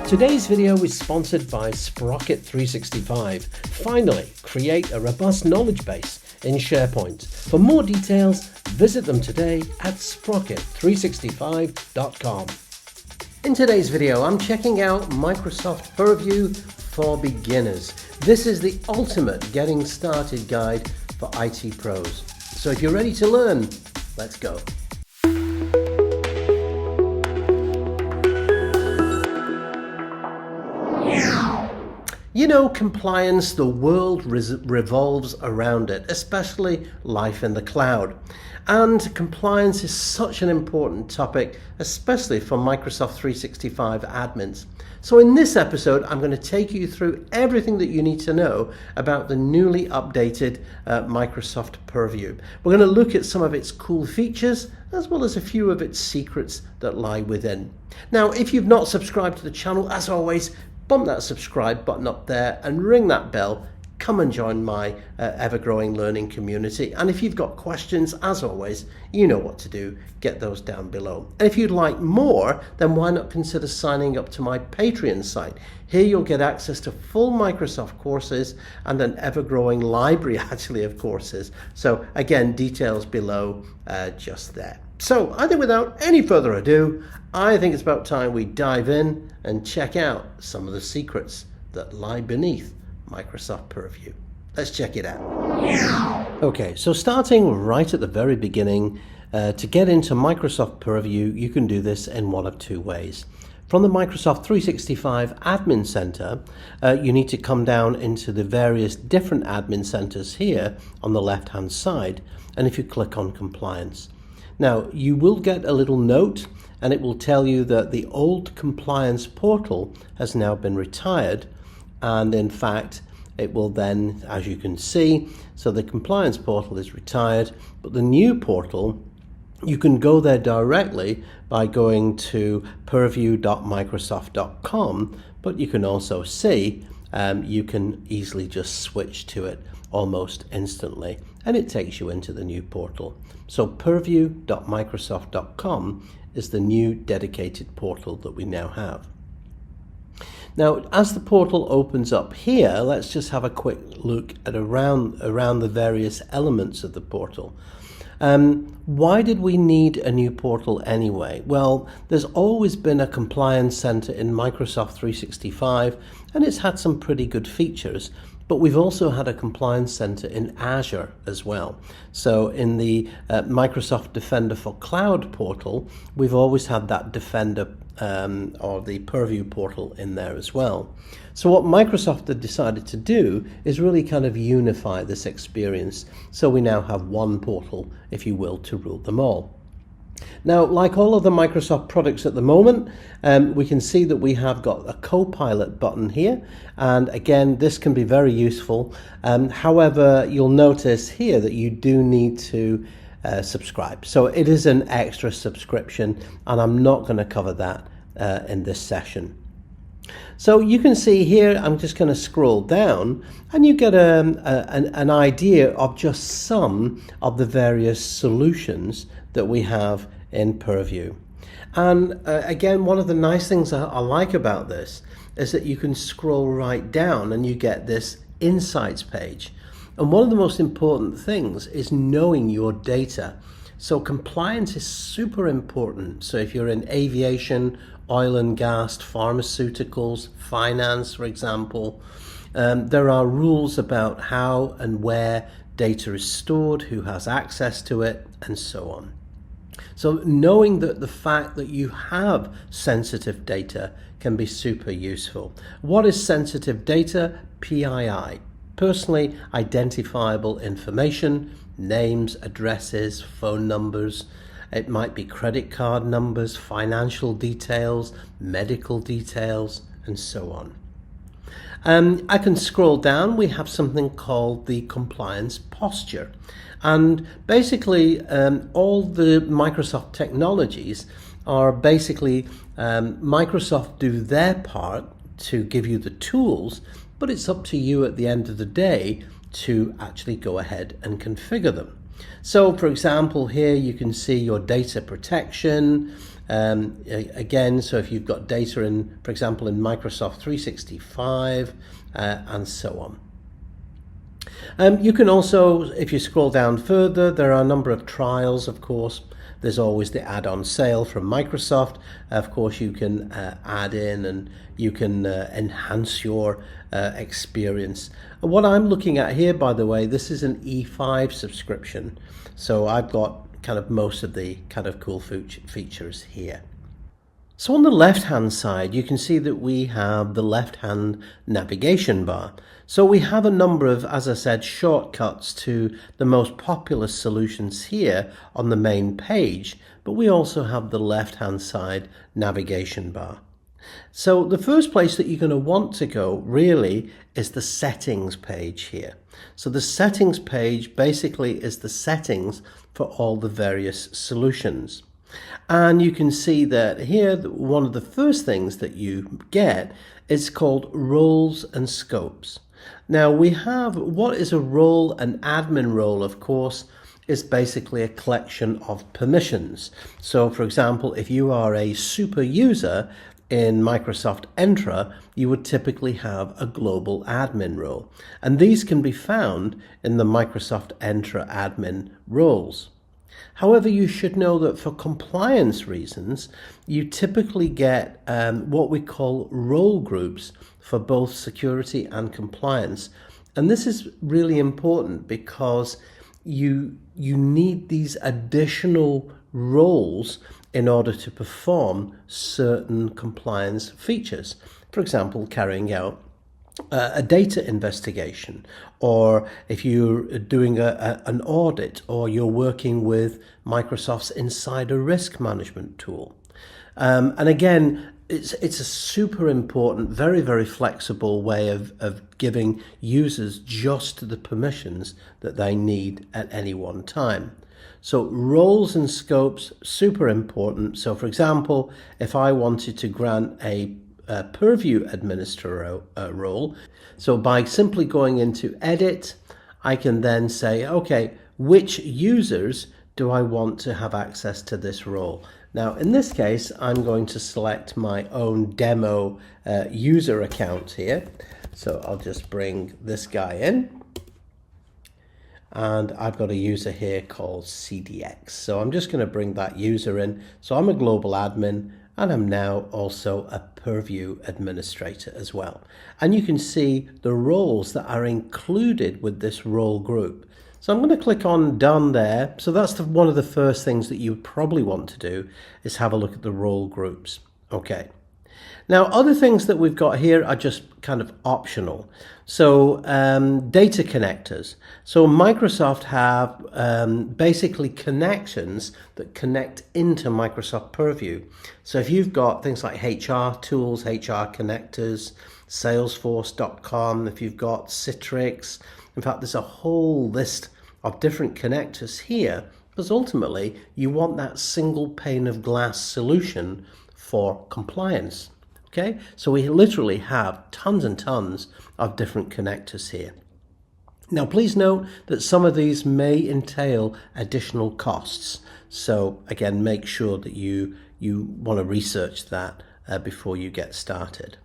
Today's video is sponsored by Sprocket 365. Finally, create a robust knowledge base in SharePoint. For more details, visit them today at sprocket365.com. In today's video, I'm checking out Microsoft Purview for beginners. This is the ultimate getting started guide for IT pros. So if you're ready to learn, let's go. You know, compliance, the world revolves around it, especially life in the cloud. And compliance is such an important topic, especially for Microsoft 365 admins. So in this episode, I'm going to take you through everything that you need to know about the newly updated Microsoft Purview. We're going to look at some of its cool features, as well as a few of its secrets that lie within. Now, if you've not subscribed to the channel, as always, bump that subscribe button up there and ring that bell. Come and join my ever-growing learning community. And if you've got questions, as always, you know what to do. Get those down below. And if you'd like more, then why not consider signing up to my Patreon site? Here you'll get access to full Microsoft courses and an ever-growing library, actually, of courses. So again, details below just there. So I think without any further ado, I think it's about time we dive in and check out some of the secrets that lie beneath Microsoft Purview. Let's check it out. Okay, so starting right at the very beginning, to get into Microsoft Purview, you can do this in one of two ways. From the Microsoft 365 Admin Center, you need to come down into the various different admin centers here on the left-hand side, and if you click on Compliance. Now, you will get a little note, and it will tell you that the old compliance portal has now been retired, and in fact, it will then, as you can see, so the compliance portal is retired, but the new portal, you can go there directly by going to purview.microsoft.com, but you can also see you can easily just switch to it almost instantly, and it takes you into the new portal. So purview.microsoft.com is the new dedicated portal that we now have. Now, as the portal opens up here, let's just have a quick look at around the various elements of the portal. Why did we need a new portal anyway? Well, there's always been a compliance center in Microsoft 365, and it's had some pretty good features. But we've also had a compliance center in Azure as well. So in the Microsoft Defender for Cloud portal, we've always had that Defender or the Purview portal in there as well. So what Microsoft had decided to do is really kind of unify this experience. So we now have one portal, if you will, to rule them all. Now, like all of the Microsoft products at the moment, we can see that we have got a Copilot button here, and again, this can be very useful. However, you'll notice here that you do need to subscribe. So it is an extra subscription, and I'm not going to cover that in this session. So you can see here, I'm just going to scroll down, and you get an idea of just some of the various solutions that we have in Purview. And again, one of the nice things I like about this is that you can scroll right down and you get this Insights page. And one of the most important things is knowing your data. So compliance is super important. So if you're in aviation, oil and gas, pharmaceuticals, finance, for example, there are rules about how and where data is stored, who has access to it, and so on. So knowing that the fact that you have sensitive data can be super useful. What is sensitive data? PII, personally identifiable information, names, addresses, phone numbers. It might be credit card numbers, financial details, medical details, and so on. I can scroll down. We have something called the compliance posture. And basically, all the Microsoft technologies are basically, Microsoft do their part to give you the tools, but it's up to you at the end of the day to actually go ahead and configure them. So for example, here you can see your data protection. Again, so if you've got data in, for example, in Microsoft 365 and so on. You can also, if you scroll down further, there are a number of trials, of course. There's always the add-on sale from Microsoft. Of course, you can add in and you can enhance your experience. What I'm looking at here, by the way, this is an E5 subscription. So I've got kind of most of the kind of cool features here. So on the left-hand side, you can see that we have the left-hand navigation bar. So we have a number of, as I said, shortcuts to the most popular solutions here on the main page, but we also have the left-hand side navigation bar. So the first place that you're going to want to go really is the settings page here. So the settings page basically is the settings for all the various solutions. And you can see that here, one of the first things that you get is called roles and scopes. Now we have, what is a role? An admin role, of course, is basically a collection of permissions. So for example, if you are a super user in Microsoft Entra, you would typically have a global admin role. And these can be found in the Microsoft Entra admin roles. However, you should know that for compliance reasons, you typically get what we call role groups for both security and compliance. And this is really important because you need these additional roles in order to perform certain compliance features. For example, carrying out a data investigation, or if you're doing an audit, or you're working with Microsoft's insider risk management tool. And again, it's a super important, very, very flexible way of giving users just the permissions that they need at any one time. So roles and scopes, super important. So for example, if I wanted to grant a Purview administrator role, so by simply going into edit, I can then say, okay, which users do I want to have access to this role? Now, in this case, I'm going to select my own demo user account here. So I'll just bring this guy in. And I've got a user here called CDX. So I'm just going to bring that user in. So I'm a global admin, and I'm now also a Purview administrator as well. And you can see the roles that are included with this role group. So I'm going to click on done there. So that's one of the first things that you probably want to do, is have a look at the role groups. Okay. Now, other things that we've got here are just kind of optional. So data connectors. So Microsoft have basically connections that connect into Microsoft Purview. So if you've got things like HR tools, HR connectors, Salesforce.com, if you've got Citrix, in fact, there's a whole list of different connectors here, because ultimately you want that single pane of glass solution for compliance. Okay, so we literally have tons and tons of different connectors here. Now, please note that some of these may entail additional costs. So again, make sure that you want to research that before you get started.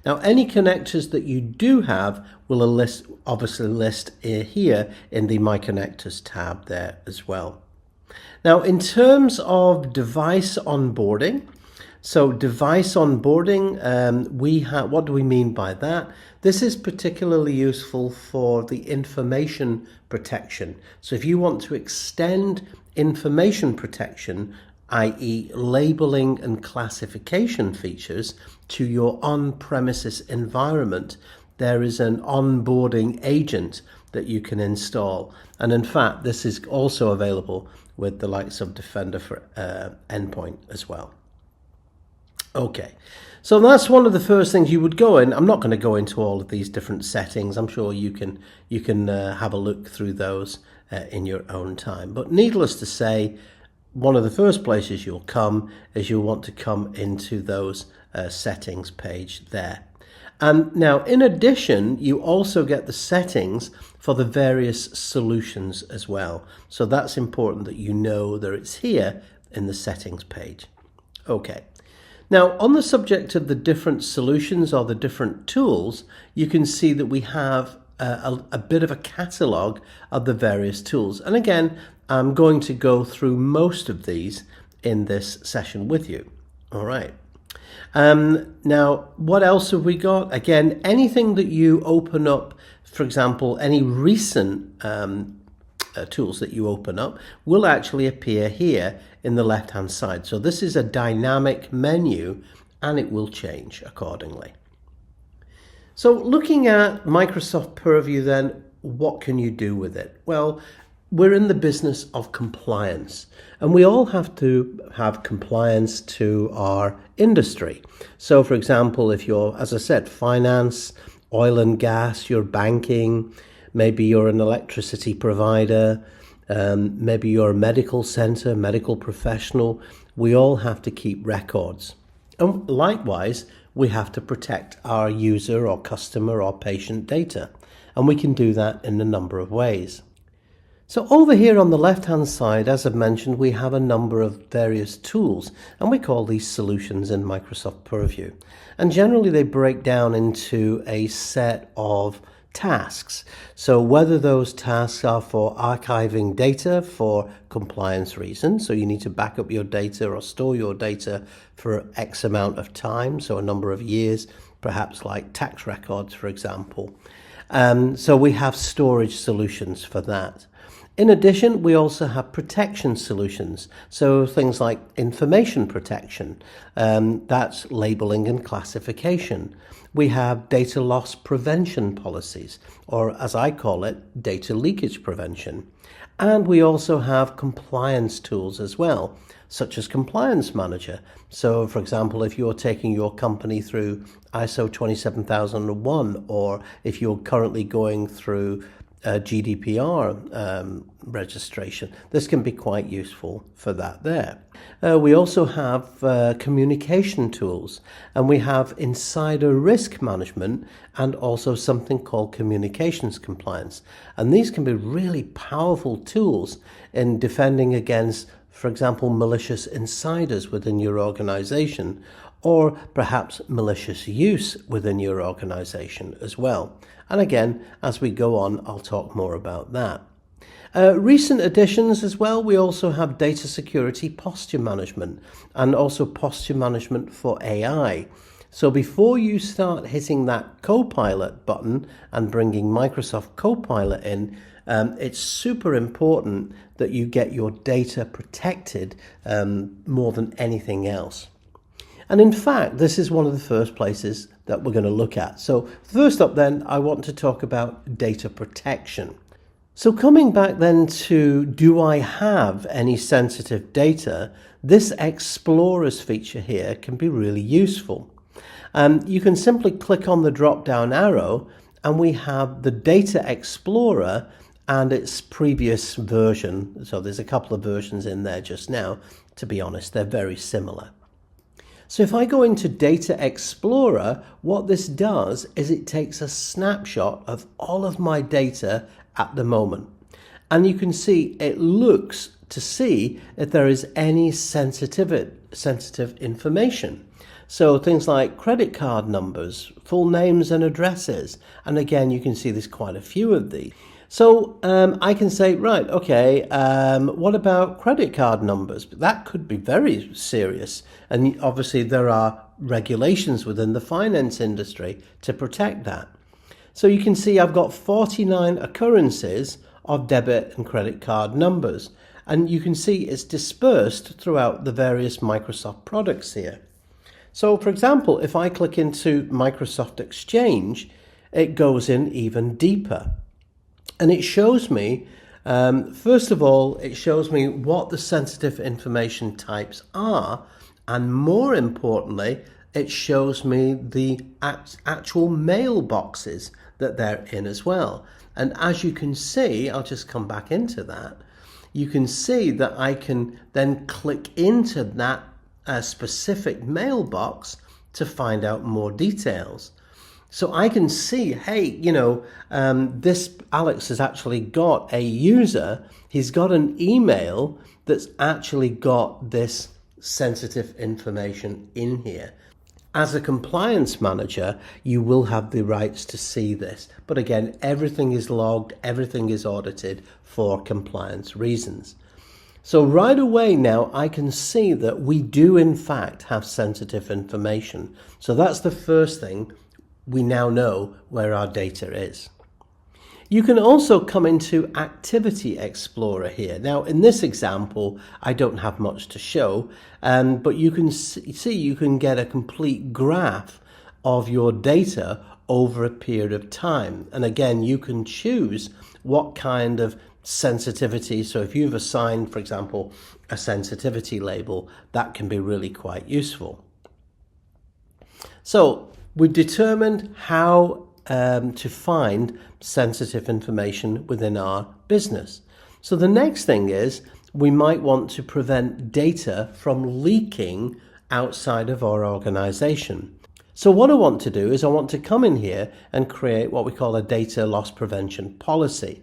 Now, any connectors that you do have will obviously list here in the My Connectors tab there as well. Now, in terms of device onboarding, so device onboarding, what do we mean by that? This is particularly useful for the information protection. So if you want to extend information protection, i.e. labeling and classification features, to your on-premises environment, there is an onboarding agent that you can install. And in fact, this is also available with the likes of Defender for Endpoint as well. Okay, so that's one of the first things you would go in. I'm not going to go into all of these different settings. I'm sure you can have a look through those in your own time. But needless to say, one of the first places you'll come is you'll want to come into those settings page there. And now, in addition, you also get the settings for the various solutions as well. So that's important that you know that it's here in the settings page. Okay. Now, on the subject of the different solutions or the different tools, you can see that we have a bit of a catalog of the various tools. And again, I'm going to go through most of these in this session with you. All right. Now, what else have we got? Again, anything that you open up, for example, any recent tools that you open up will actually appear here in the left-hand side. So this is a dynamic menu and it will change accordingly. So looking at Microsoft Purview then, what can you do with it? Well, we're in the business of compliance and we all have to have compliance to our industry. So for example, if you're, as I said, finance, oil and gas, you're banking, maybe you're an electricity provider, maybe you're a medical center, medical professional, we all have to keep records. And likewise, we have to protect our user or customer or patient data. And we can do that in a number of ways. So over here on the left-hand side, as I've mentioned, we have a number of various tools, and we call these solutions in Microsoft Purview. And generally they break down into a set of tasks. So whether those tasks are for archiving data for compliance reasons, so you need to back up your data or store your data for X amount of time, so a number of years, perhaps like tax records, for example. So we have storage solutions for that. In addition, we also have protection solutions, so things like information protection, that's labeling and classification. We have data loss prevention policies, or as I call it, data leakage prevention. And we also have compliance tools as well, such as Compliance Manager. So, for example, if you're taking your company through ISO 27001, or if you're currently going through GDPR registration, this can be quite useful for that there. We also have communication tools, and we have insider risk management and also something called communications compliance. And these can be really powerful tools in defending against, for example, malicious insiders within your organization, or perhaps malicious use within your organization as well. And again, as we go on, I'll talk more about that. Recent additions as well, we also have data security posture management and also posture management for AI. So before you start hitting that Copilot button and bringing Microsoft Copilot in, it's super important that you get your data protected more than anything else. And in fact, this is one of the first places that we're going to look at. So first up then, I want to talk about data protection. So coming back then to, do I have any sensitive data? This Explorers feature here can be really useful. You can simply click on the drop-down arrow and we have the Data Explorer and its previous version. So there's a couple of versions in there just now. To be honest, they're very similar. So if I go into Data Explorer, what this does is it takes a snapshot of all of my data at the moment. And you can see it looks to see if there is any sensitive information. So things like credit card numbers, full names and addresses. And again, you can see there's quite a few of these. So I can say, right, okay, what about credit card numbers? That could be very serious. And obviously there are regulations within the finance industry to protect that. So you can see I've got 49 occurrences of debit and credit card numbers. And you can see it's dispersed throughout the various Microsoft products here. So for example, if I click into Microsoft Exchange, it goes in even deeper. And it shows me, first of all, it shows me what the sensitive information types are. And more importantly, it shows me the actual mailboxes that they're in as well. And as you can see, I'll just come back into that. You can see that I can then click into that specific mailbox to find out more details. So I can see, hey, this Alex has actually got a user, he's got an email that's actually got this sensitive information in here. As a compliance manager, you will have the rights to see this. But again, everything is logged, everything is audited for compliance reasons. So right away now, I can see that we do in fact have sensitive information. So that's the first thing. We now know where our data is. You can also come into Activity Explorer here. Now, in this example, I don't have much to show, but you can see you can get a complete graph of your data over a period of time. And again, you can choose what kind of sensitivity. So if you've assigned, for example, a sensitivity label, that can be really quite useful. So we've determined how to find sensitive information within our business. So the next thing is we might want to prevent data from leaking outside of our organization. So what I want to do is I want to come in here and create what we call a data loss prevention policy.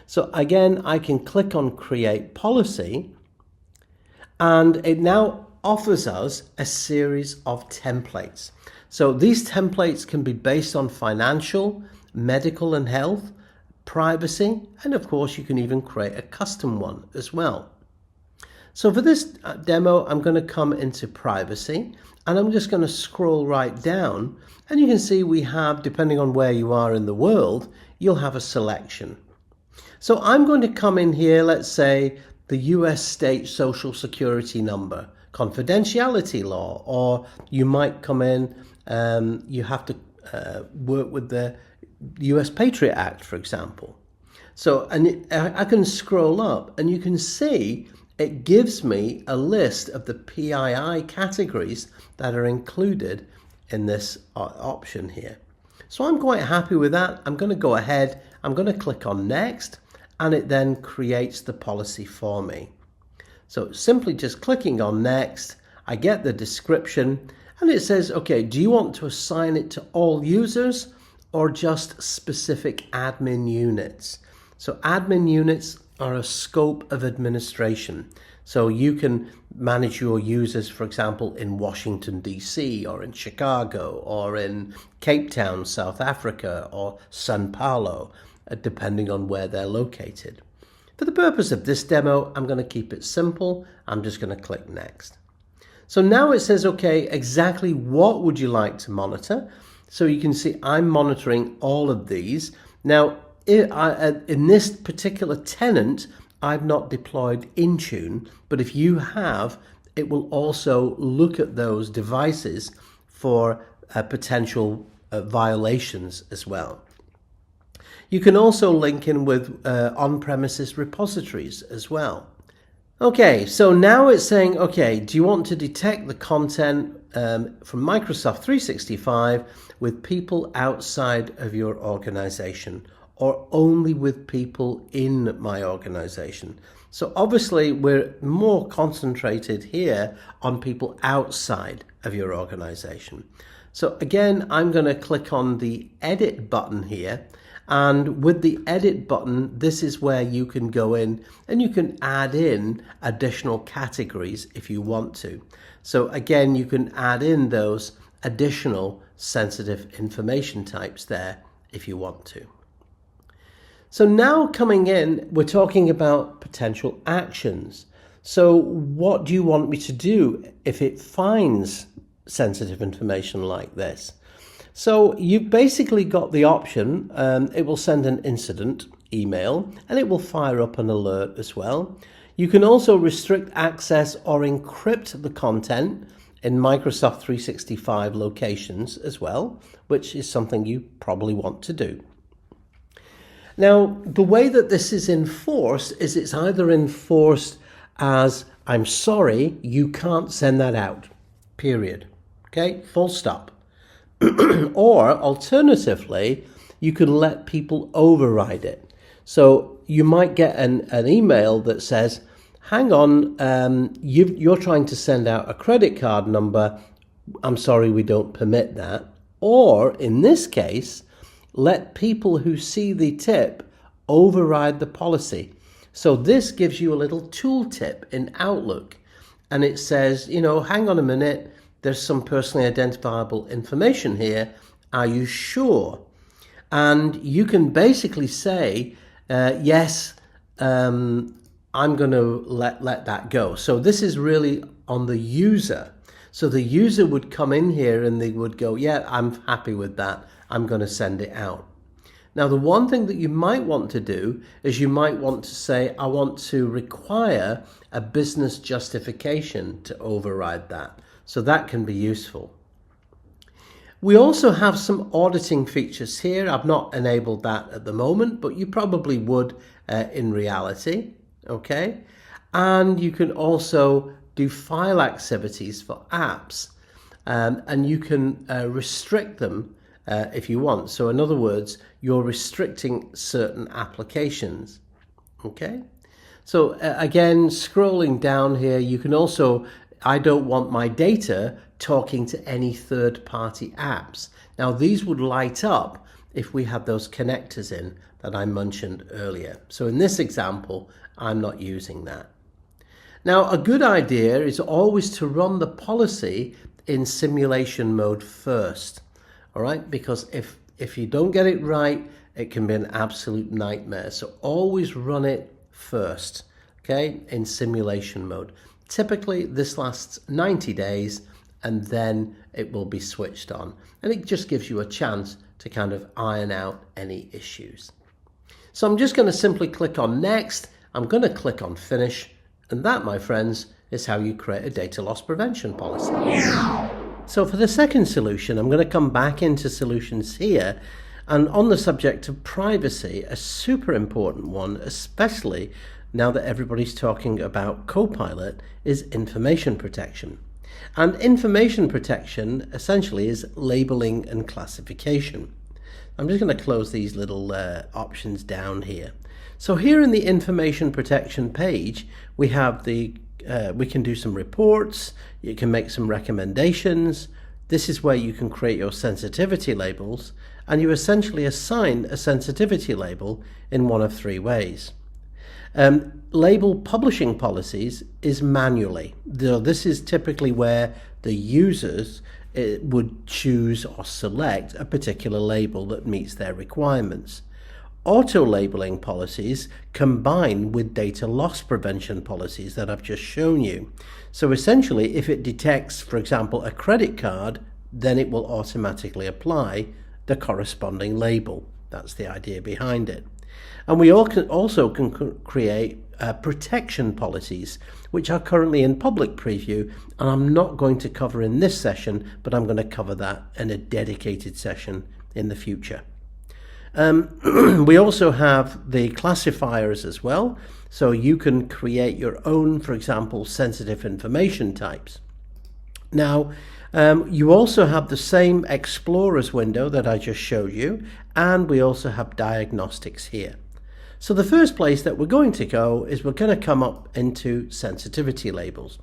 So again, I can click on Create Policy, and it now offers us a series of templates. So these templates can be based on financial, medical and health, privacy, and of course you can even create a custom one as well. So for this demo, I'm going to come into privacy, and I'm just going to scroll right down, and you can see we have, depending on where you are in the world, you'll have a selection. So I'm going to come in here, let's say the US state social security number, confidentiality law, or you might come in, you have to work with the US Patriot Act, for example. So, and I can scroll up and you can see it gives me a list of the PII categories that are included in this option here. So I'm quite happy with that. I'm going to go ahead, I'm going to click on Next, and it then creates the policy for me. So simply just clicking on Next, I get the description, and it says, okay, do you want to assign it to all users or just specific admin units? So admin units are a scope of administration. So you can manage your users, for example, in Washington, D.C., or in Chicago, or in Cape Town, South Africa, or Sao Paulo, depending on where they're located. For the purpose of this demo, I'm going to keep it simple. I'm just going to click Next. So now it says, okay, exactly what would you like to monitor? So you can see I'm monitoring all of these. Now, in this particular tenant, I've not deployed Intune, but if you have, it will also look at those devices for potential violations as well. You can also link in with on-premises repositories as well. Okay, so now it's saying, okay, do you want to detect the content from Microsoft 365 with people outside of your organization, or only with people in my organization? So obviously we're more concentrated here on people outside of your organization. So again, I'm going to click on the edit button here. And with the edit button, this is where you can go in and you can add in additional categories if you want to. So again, you can add in those additional sensitive information types there if you want to. So now coming in, we're talking about potential actions. So what do you want me to do if it finds sensitive information like this? So you've basically got the option, it will send an incident email and it will fire up an alert as well. You can also restrict access or encrypt the content in Microsoft 365 locations as well, which is something you probably want to do. Now, the way that this is enforced is it's either enforced as, I'm sorry, you can't send that out, period. Okay, full stop. Or alternatively, you can let people override it. So you might get an email that says, hang on, you're trying to send out a credit card number. I'm sorry, we don't permit that. or in this case, let people who see the tip override the policy. So this gives you a little tooltip in Outlook, and it says, you know, hang on a minute, there's some personally identifiable information here. Are you sure? And you can basically say, yes, I'm going to let that go. So this is really on the user. So the user would come in here and they would go, yeah, I'm happy with that. I'm going to send it out. Now, the one thing that you might want to do is you might want to say, I want to require a business justification to override that. So that can be useful. We also have some auditing features here. I've not enabled that at the moment, but you probably would in reality, okay? And you can also do file activities for apps, and you can restrict them if you want. So in other words, you're restricting certain applications, okay? So again, scrolling down here, you can also, I don't want my data talking to any third-party apps. Now these would light up if we had those connectors in that I mentioned earlier. So in this example, I'm not using that. Now a good idea is always to run the policy in simulation mode first, all right? Because if you don't get it right, it can be an absolute nightmare. So always run it first, okay, in simulation mode. Typically this lasts 90 days and then it will be switched on. And it just gives you a chance to kind of iron out any issues. So I'm just going to simply click on next. I'm going to click on finish. And that, my friends, is how you create a data loss prevention policy. So for the second solution, I'm going to come back into solutions here. And on the subject of privacy, a super important one, especially now that everybody's talking about Copilot, is information protection. And information protection essentially is labeling and classification. I'm just going to close these little options down here. So here in the information protection page, we have we can do some reports, you can make some recommendations. This is where you can create your sensitivity labels, and you essentially assign a sensitivity label in one of three ways. Label publishing policies is manually. This is typically where the users would choose or select a particular label that meets their requirements. Auto-labeling policies combine with data loss prevention policies that I've just shown you. So essentially, if it detects, for example, a credit card, then it will automatically apply the corresponding label. That's the idea behind it. And we also can create protection policies, which are currently in public preview, and I'm not going to cover in this session, but I'm going to cover that in a dedicated session in the future. We also have the classifiers as well, so you can create your own, for example, sensitive information types. Now, you also have the same Explorers window that I just showed you, and we also have diagnostics here. So the first place that we're going to go is we're going to come up into sensitivity labels.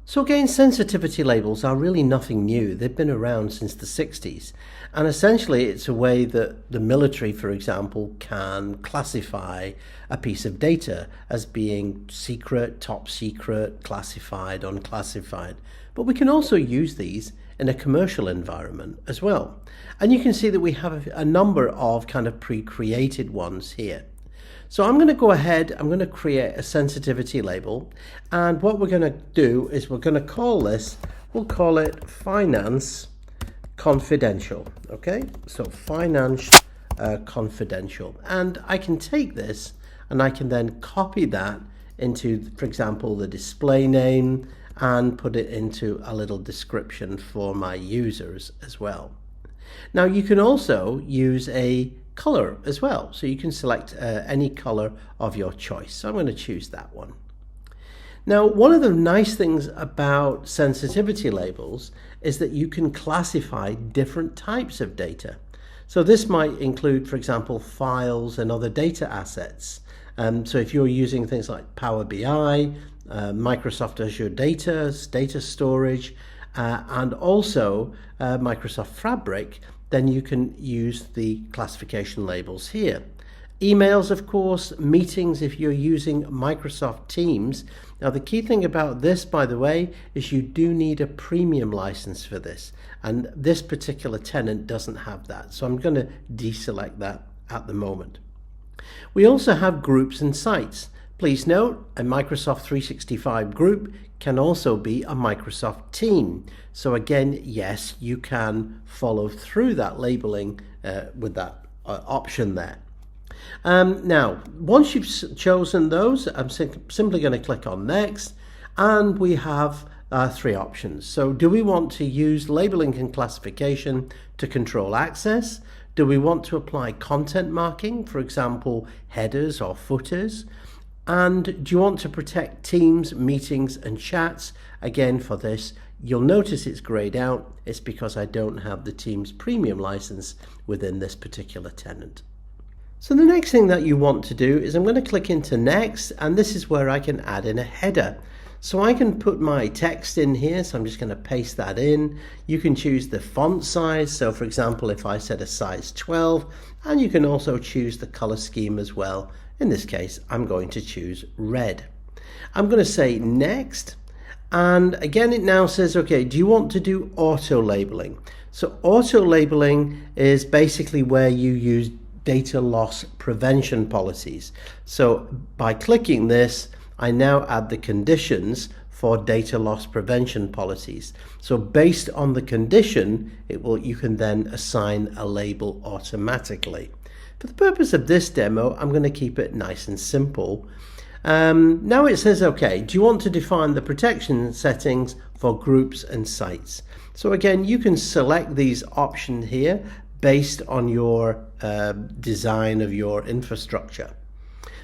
So again, sensitivity labels are really nothing new. They've been around since the 60s. And essentially, it's a way that the military, for example, can classify a piece of data as being secret, top secret, classified, unclassified. But we can also use these in a commercial environment as well. And you can see that we have a number of kind of pre-created ones here. So I'm going to go ahead, I'm going to create a sensitivity label, and what we're going to do is we're going to call this, we'll call it Finance Confidential, okay? So Finance Confidential. And I can take this and I can then copy that into, for example, the display name and put it into a little description for my users as well. Now you can also use a color as well, so you can select any color of your choice. So I'm going to choose that one. Now, one of the nice things about sensitivity labels is that you can classify different types of data. So this might include, for example, files and other data assets. So if you're using things like Power BI, Microsoft Azure data storage, and also Microsoft Fabric, then you can use the classification labels here. Emails, of course, meetings if you're using Microsoft Teams. Now the key thing about this, by the way, is you do need a premium license for this, and this particular tenant doesn't have that, so I'm going to deselect that at the moment. We also have groups and sites. Please note, a Microsoft 365 group can also be a Microsoft team. So again, yes, you can follow through that labeling with that option there. Now, once you've chosen those, I'm simply going to click on Next, and we have three options. So do we want to use labeling and classification to control access? Do we want to apply content marking, for example, headers or footers? And do you want to protect Teams, meetings, and chats? Again, for this, you'll notice it's grayed out. It's because I don't have the Teams premium license within this particular tenant. So the next thing that you want to do is I'm going to click into Next, and this is where I can add in a header. So I can put my text in here, so I'm just going to paste that in. You can choose the font size, so for example if I set a size 12, and you can also choose the color scheme as well. In this case I'm going to choose red. I'm going to say Next, and again it now says, okay, do you want to do auto labeling? So auto labeling is basically where you use data loss prevention policies. So by clicking this, I now add the conditions for data loss prevention policies. So based on the condition, you can then assign a label automatically. For the purpose of this demo, I'm going to keep it nice and simple. Now it says, okay, do you want to define the protection settings for groups and sites? So again, you can select these options here based on your design of your infrastructure.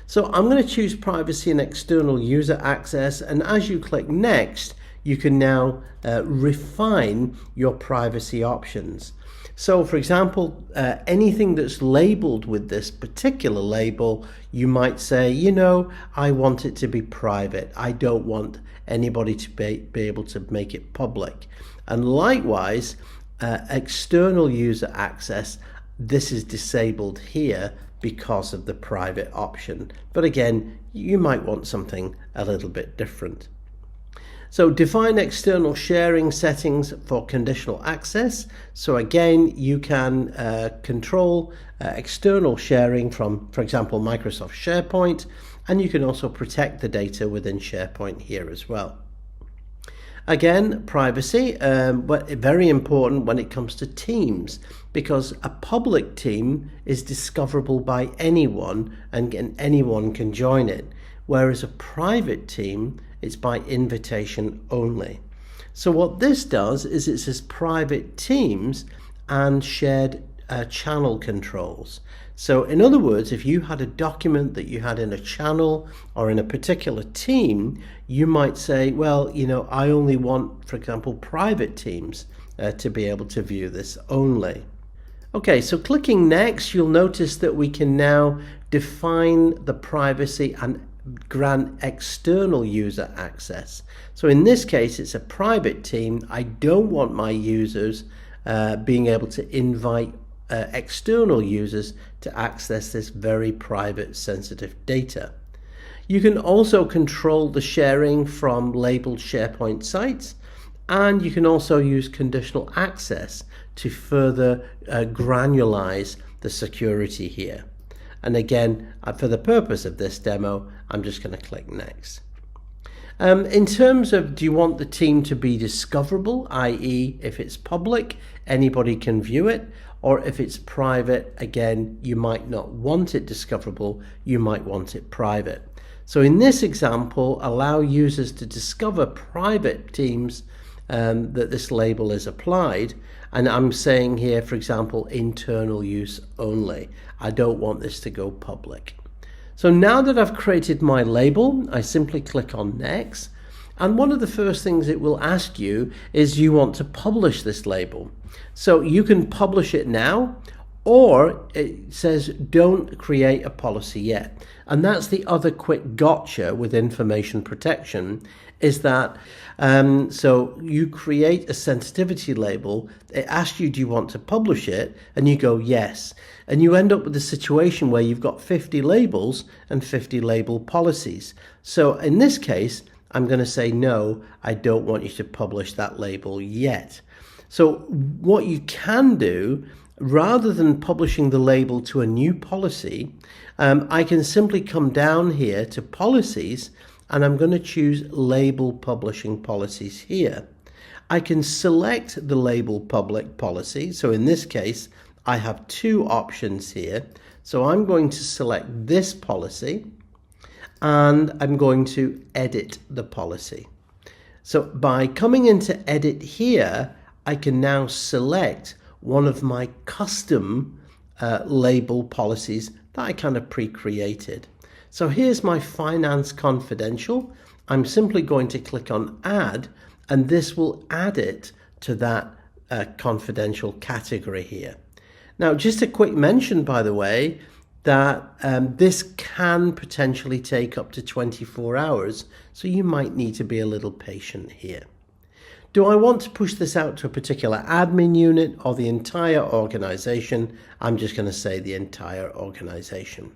So I'm going to choose privacy and external user access, and as you click Next, you can now refine your privacy options. So for example, anything that's labeled with this particular label, you might say, you know, I want it to be private. I don't want anybody to be able to make it public. And likewise, external user access, this is disabled here because of the private option. But again, you might want something a little bit different. So define external sharing settings for conditional access. So again, you can control external sharing from, for example, Microsoft SharePoint, and you can also protect the data within SharePoint here as well. Again, privacy, but very important when it comes to Teams, because a public team is discoverable by anyone and anyone can join it, whereas a private team, it's by invitation only. So what this does is it says private teams and shared channel controls. So in other words, if you had a document that you had in a channel or in a particular team, you might say, well, you know, I only want, for example, private teams to be able to view this only. Okay, so clicking Next, you'll notice that we can now define the privacy and grant external user access. So in this case, it's a private team. I don't want my users being able to invite external users to access this very private, sensitive data. You can also control the sharing from labeled SharePoint sites, and you can also use conditional access to further granularize the security here. And again, for the purpose of this demo, I'm just going to click Next. In terms of, do you want the team to be discoverable, i.e. if it's public, anybody can view it, or if it's private, again, you might not want it discoverable, you might want it private. So in this example, allow users to discover private teams that this label is applied. And I'm saying here, for example, internal use only. I don't want this to go public. So now that I've created my label, I simply click on Next. And one of the first things it will ask you is, you want to publish this label. So you can publish it now, or it says don't create a policy yet. And that's the other quick gotcha with information protection, is that so you create a sensitivity label, it asks you, do you want to publish it? And you go yes. And you end up with a situation where you've got 50 labels and 50 label policies. So in this case, I'm going to say no, I don't want you to publish that label yet. So what you can do, rather than publishing the label to a new policy, I can simply come down here to policies, and I'm going to choose label publishing policies here. I can select the label public policy. So in this case, I have two options here. So I'm going to select this policy, and I'm going to edit the policy. So by coming into edit here, I can now select one of my custom label policies that I kind of pre-created. So here's my finance confidential. I'm simply going to click on add, and this will add it to that confidential category here. Now, just a quick mention, by the way, that this can potentially take up to 24 hours, so you might need to be a little patient here. Do I want to push this out to a particular admin unit or the entire organization? I'm just going to say the entire organization.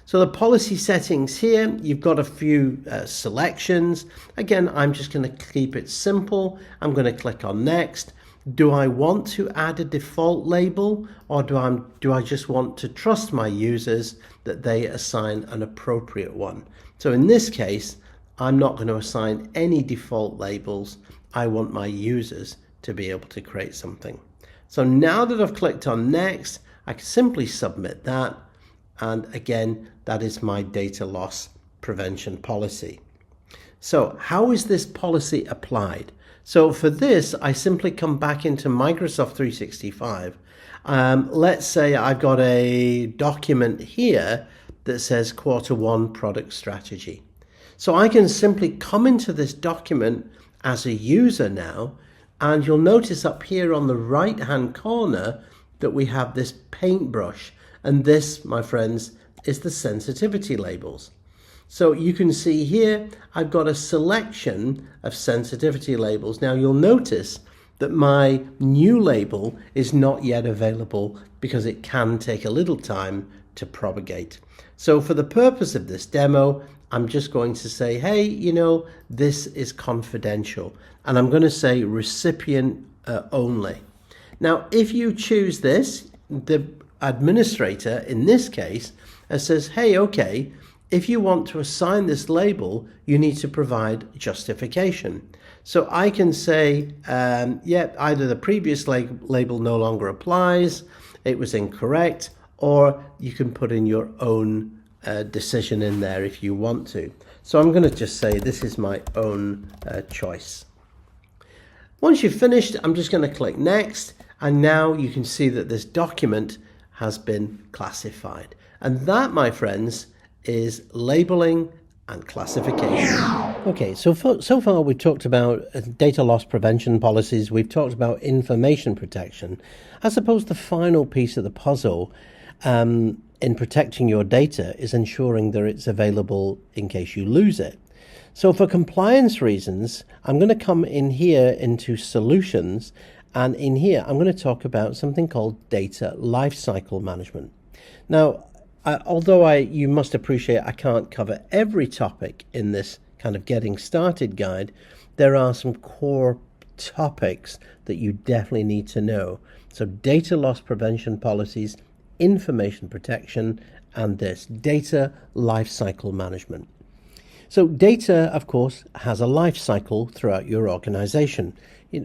So the policy settings here, you've got a few selections. Again, I'm just going to keep it simple. I'm going to click on next. Do I want to add a default label, or do I just want to trust my users that they assign an appropriate one? So in this case, I'm not going to assign any default labels. I want my users to be able to create something. So now that I've clicked on next, I can simply submit that. And again, that is my data loss prevention policy. So how is this policy applied? So for this, I simply come back into Microsoft 365. Let's say I've got a document here that says Q1 product strategy. So I can simply come into this document as a user now, and you'll notice up here on the right hand corner that we have this paintbrush, and this, my friends, is the sensitivity labels. So you can see here I've got a selection of sensitivity labels. Now you'll notice that my new label is not yet available because it can take a little time to propagate. So for the purpose of this demo, I'm just going to say, hey, you know, this is confidential, and I'm going to say recipient only. Now, if you choose this, the administrator in this case says, hey, okay, if you want to assign this label, you need to provide justification. So I can say, either the previous label no longer applies, it was incorrect, or you can put in your own decision in there if you want to. So I'm going to just say this is my own choice. Once you've finished, I'm just going to click next, and now you can see that this document has been classified. And that, my friends, is labeling and classification. Okay, so far we've talked about data loss prevention policies, we've talked about information protection. I suppose the final piece of the puzzle in protecting your data is ensuring that it's available in case you lose it. So for compliance reasons, I'm going to come in here into solutions, and in here I'm going to talk about something called Data Lifecycle Management. Now, although you must appreciate I can't cover every topic in this kind of getting started guide, there are some core topics that you definitely need to know. So data loss prevention policies, information protection, and this data lifecycle management. So data, of course, has a life cycle throughout your organization.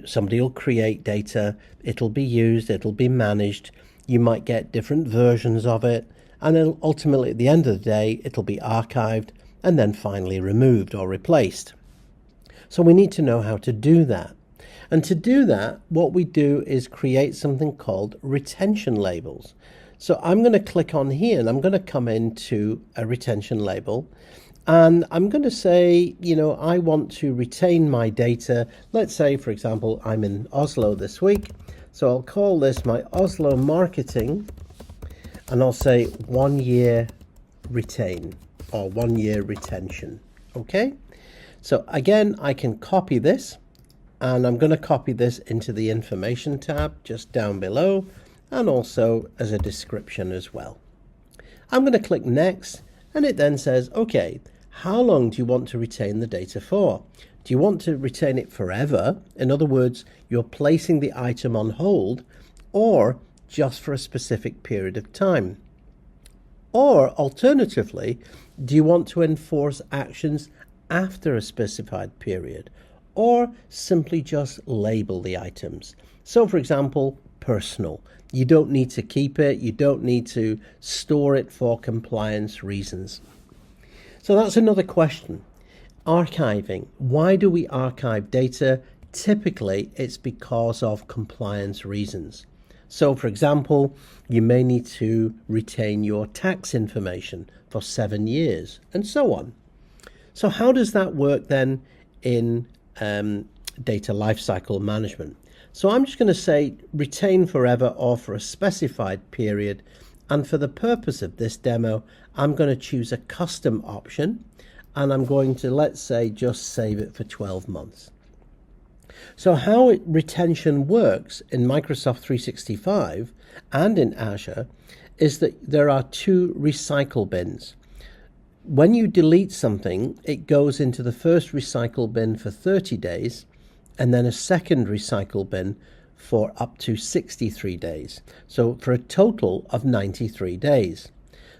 Somebody will create data, it'll be used, it'll be managed, you might get different versions of it, and then ultimately at the end of the day, it'll be archived and then finally removed or replaced. So we need to know how to do that. And to do that, what we do is create something called retention labels. So I'm going to click on here and I'm going to come into a retention label. And I'm going to say, I want to retain my data. Let's say, for example, I'm in Oslo this week. So I'll call this my Oslo marketing. And I'll say 1 year retain or 1 year retention. Okay. So again, I can copy this, and I'm going to copy this into the information tab just down below, and also as a description as well. I'm going to click next, and it then says, okay, how long do you want to retain the data for? Do you want to retain it forever? In other words, you're placing the item on hold, or just for a specific period of time? Or alternatively, do you want to enforce actions after a specified period, or simply just label the items? So for example, personal. You don't need to keep it, you don't need to store it for compliance reasons. So that's another question. Archiving. Why do we archive data? Typically, it's because of compliance reasons. So for example, you may need to retain your tax information for 7 years, and so on. So how does that work then in Data Lifecycle Management? So I'm just going to say retain forever or for a specified period, and for the purpose of this demo, I'm going to choose a custom option, and I'm going to, let's say, just save it for 12 months. So how retention works in Microsoft 365 and in Azure is that there are 2 recycle bins. When you delete something, it goes into the first recycle bin for 30 days, and then a second recycle bin for up to 63 days. So for a total of 93 days.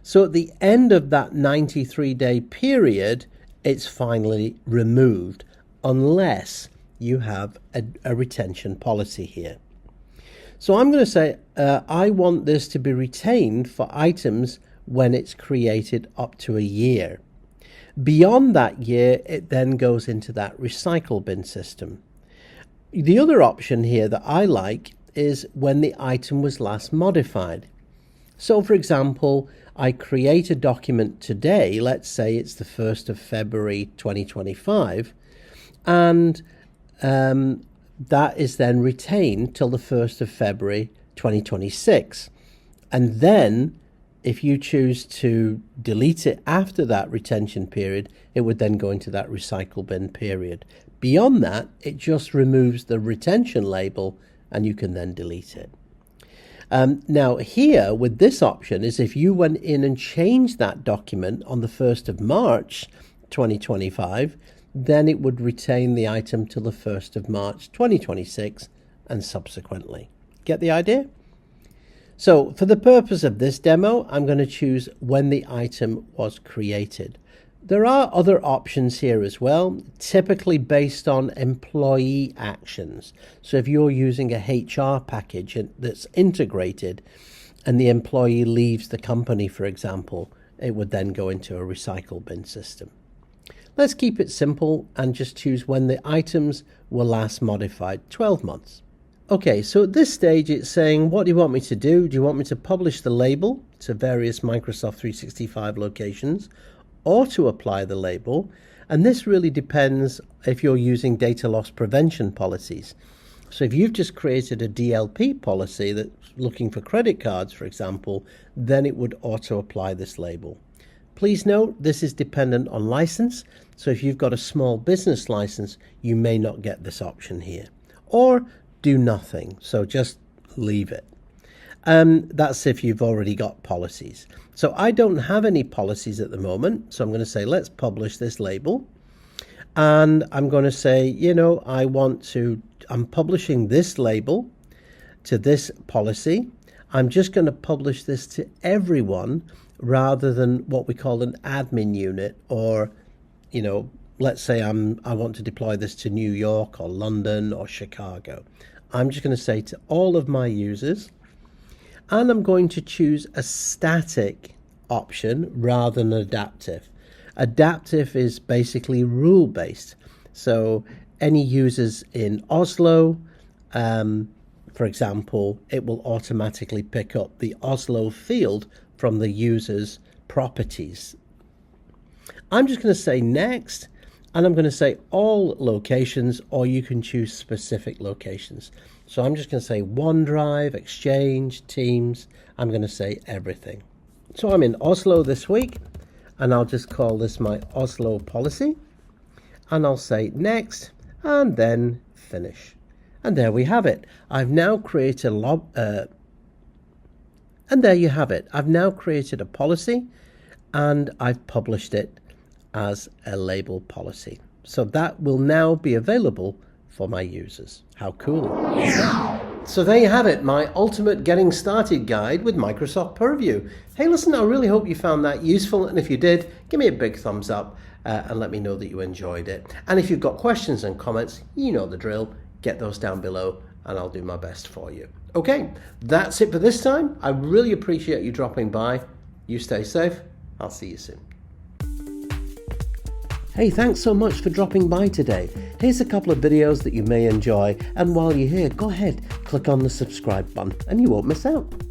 So at the end of that 93-day period, it's finally removed, unless you have a retention policy here. So I'm going to say I want this to be retained for items when it's created up to a year. Beyond that year, it then goes into that recycle bin system. The other option here that I like is when the item was last modified. So for example, I create a document today, let's say it's the 1st of February 2025, and that is then retained till the 1st of February 2026. And then if you choose to delete it after that retention period, it would then go into that recycle bin period. Beyond that, it just removes the retention label, and you can then delete it. Now here with this option is if you went in and changed that document on the 1st of March 2025, then it would retain the item till the 1st of March 2026 and subsequently. Get the idea? So for the purpose of this demo, I'm going to choose when the item was created. There are other options here as well, typically based on employee actions. So if you're using a HR package that's integrated and the employee leaves the company, for example, it would then go into a recycle bin system. Let's keep it simple and just choose when the items were last modified, 12 months. Okay, so at this stage it's saying, what do you want me to do? Do you want me to publish the label to various Microsoft 365 locations, or to apply the label? And this really depends if you're using data loss prevention policies. So if you've just created a DLP policy that's looking for credit cards, for example, then it would auto apply this label. Please note, this is dependent on license. So if you've got a small business license, you may not get this option here. Or do nothing, so just leave it. That's if you've already got policies. So I don't have any policies at the moment, so I'm going to say let's publish this label, and I'm going to say, you know, I'm publishing this label to this policy. I'm just going to publish this to everyone rather than what we call an admin unit, or, you know, let's say I want to deploy this to New York or London or Chicago. I'm just going to say to all of my users, and I'm going to choose a static option rather than adaptive. Adaptive is basically rule-based. So any users in Oslo, for example, it will automatically pick up the Oslo field from the user's properties. I'm just going to say next, and I'm going to say all locations, or you can choose specific locations. So I'm just going to say OneDrive, Exchange, Teams. I'm going to say everything. So I'm in Oslo this week, and I'll just call this my Oslo policy. and I'll say next and then finish. And there we have it. I've now created and there you have it. I've now created a policy and I've published it as a label policy. So that will now be available for my users. How cool is that? So there you have it, my ultimate getting started guide with Microsoft Purview. Hey, listen, I really hope you found that useful, and if you did, give me a big thumbs up and let me know that you enjoyed it. And if you've got questions and comments, you know the drill, get those down below and I'll do my best for you. Okay, that's it for this time. I really appreciate you dropping by. You stay safe. I'll see you soon. Hey, thanks so much for dropping by today. Here's a couple of videos that you may enjoy, and while you're here, go ahead, click on the subscribe button and you won't miss out.